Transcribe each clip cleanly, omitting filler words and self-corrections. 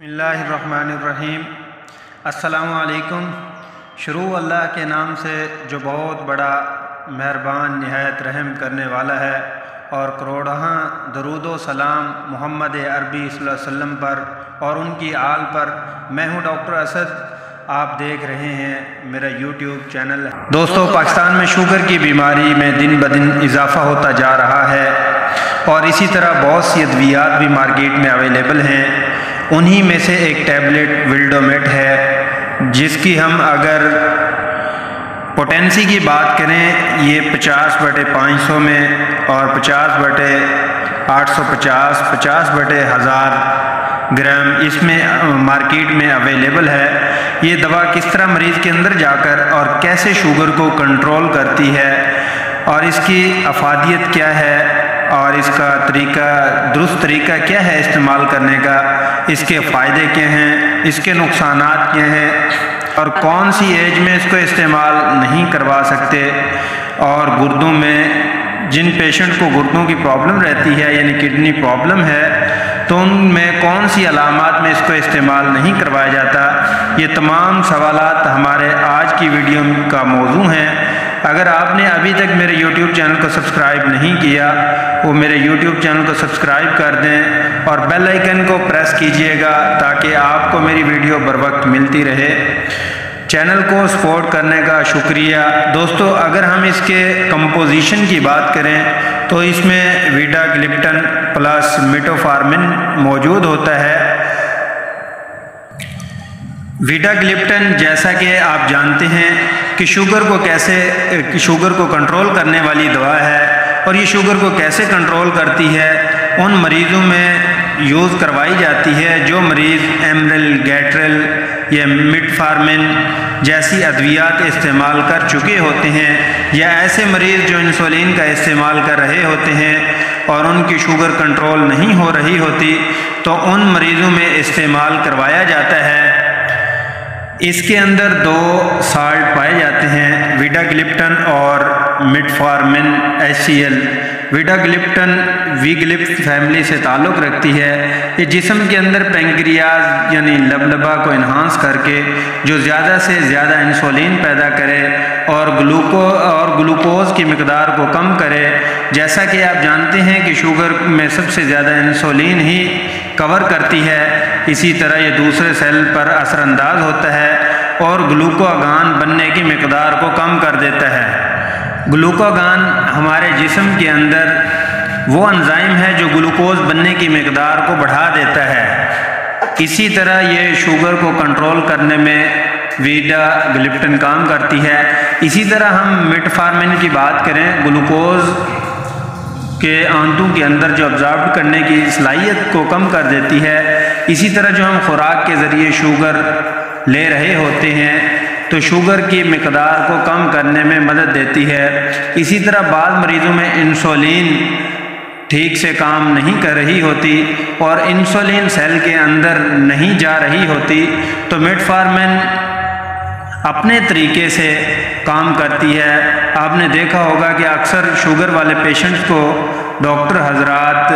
बिस्मिल्लाहिर्रहमानिर्रहीम। अस्सलामु अलैकुम। शुरू अल्लाह के नाम से जो बहुत बड़ा मेहरबान निहायत रहम करने वाला है, और करोड़ों दरूद व सलाम मोहम्मद अरबी सल्लल्लाहु अलैहि वसल्लम पर और उनकी आल पर। मैं हूँ डॉक्टर असद। आप देख रहे हैं मेरा यूट्यूब चैनल। दोस्तों, पाकिस्तान में शुगर की बीमारी में दिन ब दिन इजाफ़ा होता जा रहा है, और इसी तरह बहुत सी अद्वियात भी मार्केट में अवेलेबल हैं। उन्हीं में से एक टैबलेट विल्डोमेट है, जिसकी हम अगर पोटेंसी की बात करें, ये 50/500 में और 50/850, 50/1000 ग्राम इसमें मार्केट में अवेलेबल है। ये दवा किस तरह मरीज़ के अंदर जाकर और कैसे शुगर को कंट्रोल करती है, और इसकी अफादियत क्या है, और इसका दुरुस्त तरीका क्या है इस्तेमाल करने का, इसके फ़ायदे क्या हैं, इसके नुकसानात क्या हैं, और कौन सी एज में इसको इस्तेमाल नहीं करवा सकते, और गुर्दों में जिन पेशेंट को गुर्दों की प्रॉब्लम रहती है, यानी किडनी प्रॉब्लम है, तो उनमें कौन सी अलामात में इसको इस्तेमाल नहीं करवाया जाता। ये तमाम सवालात हमारे आज की वीडियो का मौजू हैं। अगर आपने अभी तक मेरे YouTube चैनल को सब्सक्राइब नहीं किया, वो मेरे YouTube चैनल को सब्सक्राइब कर दें और बेल आइकन को प्रेस कीजिएगा, ताकि आपको मेरी वीडियो बर वक्त मिलती रहे। चैनल को सपोर्ट करने का शुक्रिया। दोस्तों, अगर हम इसके कंपोजिशन की बात करें तो इसमें वीडाग्लिप्टन प्लस मेटफॉर्मिन मौजूद होता है। वीडाग्लिप्टन, जैसा कि आप जानते हैं कि शुगर को कंट्रोल करने वाली दवा है, और ये शुगर को कैसे कंट्रोल करती है, उन मरीज़ों में यूज़ करवाई जाती है जो मरीज़ एमरेल, गैट्रेल या मेटफॉर्मिन जैसी अद्वियात इस्तेमाल कर चुके होते हैं, या ऐसे मरीज़ जो इंसुलिन का इस्तेमाल कर रहे होते हैं और उनकी शुगर कंट्रोल नहीं हो रही होती, तो उन मरीज़ों में इस्तेमाल करवाया जाता है। इसके अंदर 2 साल्ट पाए जाते हैं, वीडाग्लिप्टन और मेटफॉर्मिन HCl। वीडाग्लिप्टन वीग्लिप्ट फैमिली से ताल्लुक़ रखती है। ये जिस्म के अंदर पेंक्रियाज यानी लबलबा को इन्हांस करके जो ज़्यादा से ज़्यादा इंसुलिन पैदा करे और ग्लूकोज़ की मकदार को कम करे। जैसा कि आप जानते हैं कि शुगर में सबसे ज़्यादा इंसुलिन ही कवर करती है, इसी तरह ये दूसरे सेल पर असरअंदाज होता है और ग्लूकागॉन बनने की मकदार को कम कर देता है। ग्लूकागॉन हमारे जिस्म के अंदर वो एंजाइम है जो ग्लूकोज बनने की मकदार को बढ़ा देता है। इसी तरह ये शुगर को कंट्रोल करने में वीडाग्लिप्टन काम करती है। इसी तरह हम मेटफॉर्मिन की बात करें, ग्लूकोज के आंतों के अंदर जो ऑब्जॉर्ब करने की सलाहियत को कम कर देती है। इसी तरह जो हम खुराक के ज़रिए शुगर ले रहे होते हैं, तो शुगर की मकदार को कम करने में मदद देती है। इसी तरह बाद मरीज़ों में इंसुलिन ठीक से काम नहीं कर रही होती और इंसुलिन सेल के अंदर नहीं जा रही होती, तो मेटफॉर्मिन अपने तरीके से काम करती है। आपने देखा होगा कि अक्सर शुगर वाले पेशेंट्स को डॉक्टर हजरात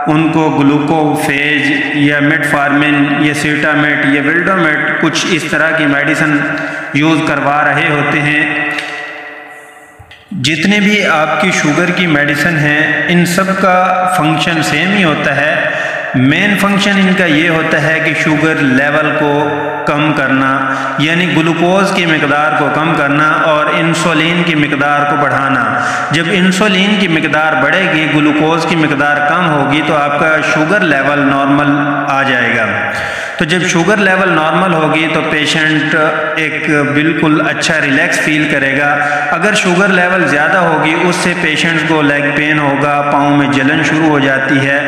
उनको ग्लूकोफेज या मेटफॉर्मिन या सीटामेट या विल्डोमेट कुछ इस तरह की मेडिसिन यूज़ करवा रहे होते हैं। जितने भी आपकी शुगर की मेडिसिन हैं, इन सब का फंक्शन सेम ही होता है। मेन फंक्शन इनका ये होता है कि शुगर लेवल को कम करना, यानी ग्लूकोज की मकदार को कम करना और इंसुलिन की मकदार को बढ़ाना। जब इंसुलिन की मकदार बढ़ेगी, ग्लूकोज की मकदार कम होगी, तो आपका शुगर लेवल नॉर्मल आ जाएगा। तो जब शुगर लेवल नॉर्मल होगी तो पेशेंट एक बिल्कुल अच्छा रिलैक्स फील करेगा। अगर शुगर लेवल ज़्यादा होगी, उससे पेशेंट को लेग पेन होगा, पाँव में जलन शुरू हो जाती है,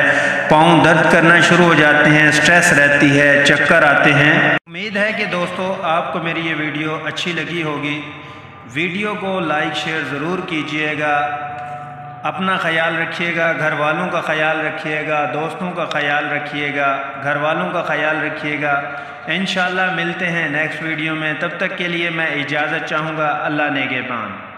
पाँव दर्द करना शुरू हो जाते हैं, स्ट्रेस रहती है, चक्कर आते हैं। उम्मीद है कि दोस्तों आपको मेरी ये वीडियो अच्छी लगी होगी। वीडियो को लाइक शेयर ज़रूर कीजिएगा। अपना ख्याल रखिएगा, घर वालों का ख्याल रखिएगा, दोस्तों का ख्याल रखिएगा, घर वालों का ख्याल रखिएगा। इंशाअल्लाह मिलते हैं नेक्स्ट वीडियो में। तब तक के लिए मैं इजाज़त चाहूँगा। अल्लाह नेगेबान।